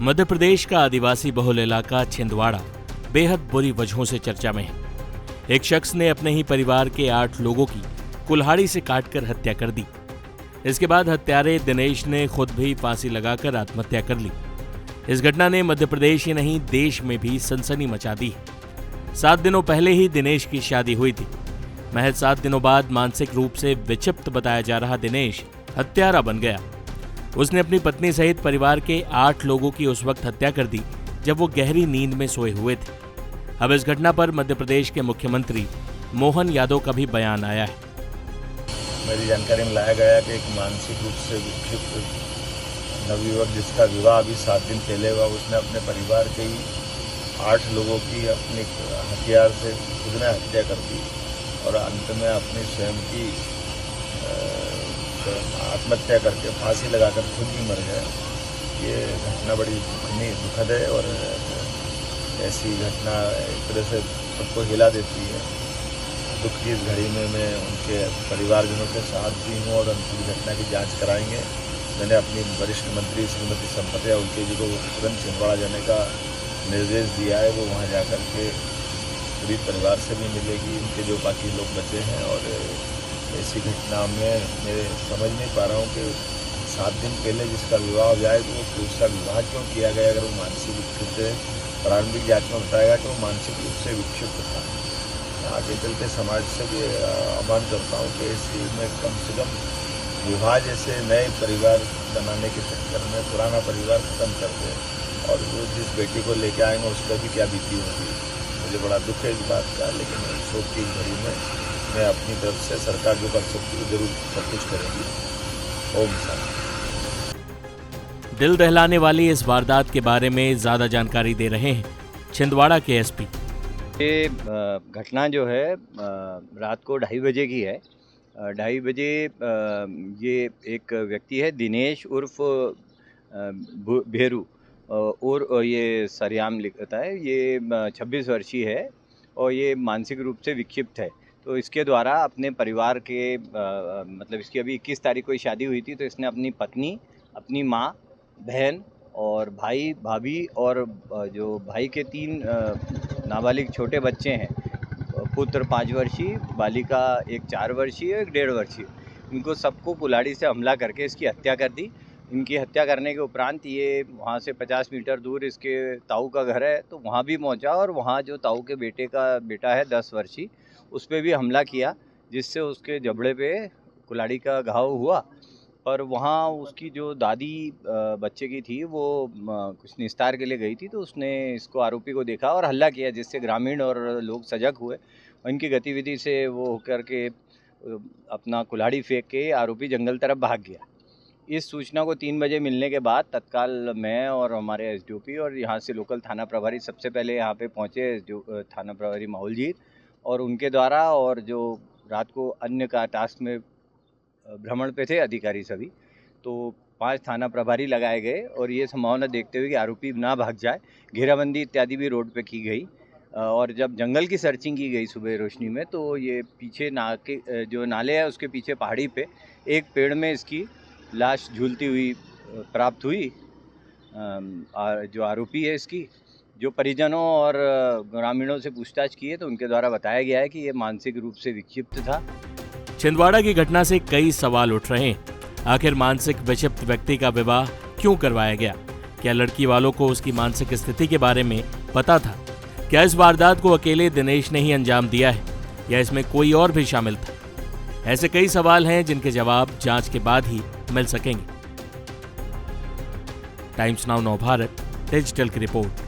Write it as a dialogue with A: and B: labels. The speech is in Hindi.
A: मध्य प्रदेश का आदिवासी बहुल इलाका छिंदवाड़ा बेहद बुरी वजहों से चर्चा में है। एक शख्स ने अपने ही परिवार के 8 लोगों की कुल्हाड़ी से काटकर हत्या कर दी। इसके बाद हत्यारे दिनेश ने खुद भी फांसी लगाकर आत्महत्या कर ली। इस घटना ने मध्य प्रदेश ही नहीं देश में भी सनसनी मचा दी है। 7 दिनों पहले ही दिनेश की शादी हुई थी। महज 7 दिनों बाद मानसिक रूप से विक्षिप्त बताया जा रहा दिनेश हत्यारा बन गया। उसने अपनी पत्नी सहित परिवार के 8 लोगों की उस वक्त हत्या कर दी जब वो गहरी नींद में सोए हुए थे। अब इस घटना पर मध्य प्रदेश के मुख्यमंत्री मोहन यादव का भी बयान आया है।
B: मेरी जानकारी में लाया गया कि एक मानसिक रूप से विक्षिप्त नवयुवक जिसका विवाह अभी 7 दिन पहले हुआ, उसने अपने परिवार के ही 8 लोगों की अपने हथियार से खुद ने हत्या कर दी और अंत में अपनी स्वयं की आत्महत्या करके फांसी लगाकर खुद भी मर गया। ये घटना बड़ी दुखद है और ऐसी घटना एक तरह से सबको हिला देती है। दुख की इस घड़ी में मैं उनके परिवारजनों के साथ भी हूँ और उनकी घटना की जांच कराएंगे। मैंने अपनी वरिष्ठ मंत्री श्रीमती संपत्ति उनके जी को तुरंत छिंदवाड़ा जाने का निर्देश दिया है। वो वहाँ जाकर के पूरी परिवार से भी मिलेगी, उनके जो बाकी लोग बचे हैं। और ऐसी घटना में मैं समझ नहीं पा रहा हूँ कि 7 दिन पहले जिसका विवाह हो जाए तो वो उसका विवाह क्यों किया गया। अगर वो मानसिक विक्षिप्त है, प्रारंभिक जांच में बताएगा कि वो मानसिक रूप से विक्षिप्त था। आगे चलते समाज से भी आह्वान करता हूँ कि इसी में कम से कम विवाह जैसे नए परिवार बनाने के चक्कर में पुराना परिवार खत्म कर दे और वो जिस बेटी को लेके आएंगे उस पर भी क्या बीती होगी। मुझे बड़ा दुख है इस बात का, लेकिन शोक की घड़ी में मैं अपनी तरफ से सरकार जो कर सकती है जरूर सब कुछ करेंगी। ओम शांति।
A: दिल दहलाने वाली इस वारदात के बारे में ज्यादा जानकारी दे रहे हैं छिंदवाड़ा के एसपी।
C: ये घटना जो है रात को 2:30 बजे की है। 2:30 बजे ये एक व्यक्ति है दिनेश उर्फ भेरू और ये सरियाम लिखता है। ये 26 वर्षीय है और ये मानसिक रूप से विक्षिप्त है। तो इसके द्वारा अपने परिवार के मतलब इसकी अभी 21 तारीख को शादी हुई थी, तो इसने अपनी पत्नी, अपनी माँ, बहन और भाई, भाभी और जो भाई के 3 नाबालिग छोटे बच्चे हैं, पुत्र 5 वर्षीय, बालिका एक 4 वर्षीय, एक 1.5 वर्षीय, इनको सबको कुल्हाड़ी से हमला करके इसकी हत्या कर दी। इनकी हत्या करने के उपरांत ये वहाँ से 50 मीटर दूर इसके ताऊ का घर है, तो वहाँ भी पहुँचा और वहाँ जो ताऊ के बेटा है 10 वर्षीय, उस पर भी हमला किया, जिससे उसके जबड़े पे कुल्हाड़ी का घाव हुआ। और वहाँ उसकी जो दादी बच्चे की थी वो कुछ निस्तार के लिए गई थी, तो उसने इसको आरोपी को देखा और हल्ला किया, जिससे ग्रामीण और लोग सजग हुए। इनकी गतिविधि से वो होकर के अपना कुल्हाड़ी फेंक के आरोपी जंगल तरफ भाग गया। इस सूचना को 3 बजे मिलने के बाद तत्काल मैं और हमारे एसडीओपी और यहाँ से लोकल थाना प्रभारी सबसे पहले यहाँ पे पहुँचे, थाना प्रभारी माहौलजीत, और उनके द्वारा और जो रात को अन्य का टास्क में भ्रमण पे थे अधिकारी सभी, तो 5 थाना प्रभारी लगाए गए और ये संभावना देखते हुए कि आरोपी ना भाग जाए, घेराबंदी इत्यादि भी रोड पे की गई। और जब जंगल की सर्चिंग की गई सुबह रोशनी में, तो ये पीछे जो नाले है उसके पीछे पहाड़ी पे एक पेड़ में इसकी लाश झूलती हुई प्राप्त हुई। जो आरोपी है इसकी, जो परिजनों और ग्रामीणों से पूछताछ की है, तो उनके द्वारा बताया गया है कि ये मानसिक रूप से विक्षिप्त था।
A: छिंदवाड़ा की घटना से कई सवाल उठ रहे हैं। आखिर मानसिक विक्षिप्त व्यक्ति का विवाह क्यों करवाया गया? क्या लड़की वालों को उसकी मानसिक स्थिति के बारे में पता था? क्या इस वारदात को अकेले दिनेश ने ही अंजाम दिया है या इसमें कोई और भी शामिल था? ऐसे कई सवाल हैं जिनके जवाब जांच के बाद ही मिल सकेंगे। टाइम्स नाउ नवभारत डिजिटल की रिपोर्ट।